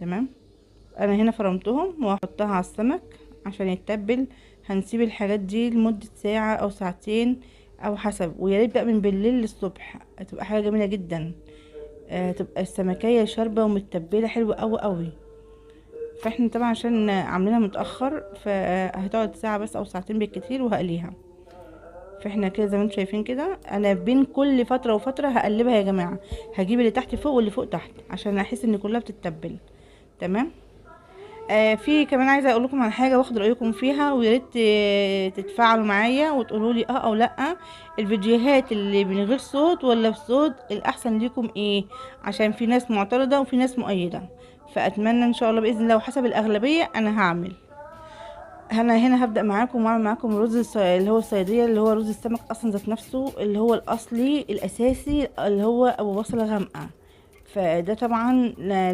تمام. انا هنا فرمتهم وهحطها على السمك عشان يتبل. هنسيب الحاجات دي لمدة ساعة او ساعتين او حسب، ويا ريت بقى من بالليل للصبح، هتبقى حاجة جميلة جدا. تبقى السمكية شاربة ومتبلة حلوة قوي قوي. فاحنا طبعا عشان عاملينها متأخر فهتقعد ساعة بس او ساعتين بالكتير وهقليها. فاحنا كده زي ما انتم شايفين كده، انا بين كل فترة وفترة هقلبها يا جماعة. هجيب اللي تحت فوق واللي فوق تحت عشان احس ان كلها بتتبل. تمام. في كمان عايزه اقول لكم على حاجه واخد رايكم فيها، ويا ريت تتفاعلوا معايا وتقولوا لي اه او لا. الفيديوهات اللي من غير صوت ولا بصوت الاحسن ليكم ايه؟ عشان في ناس معترضه وفي ناس مؤيده. فاتمنى ان شاء الله باذن الله وحسب الاغلبيه انا هعمل. انا هنا هبدا معاكم واعمل معاكم رز اللي هو الصياديه، اللي هو رز السمك اصلا ذات نفسه، اللي هو الاصلي الاساسي، اللي هو ابو بصله غامقه. فده طبعا لا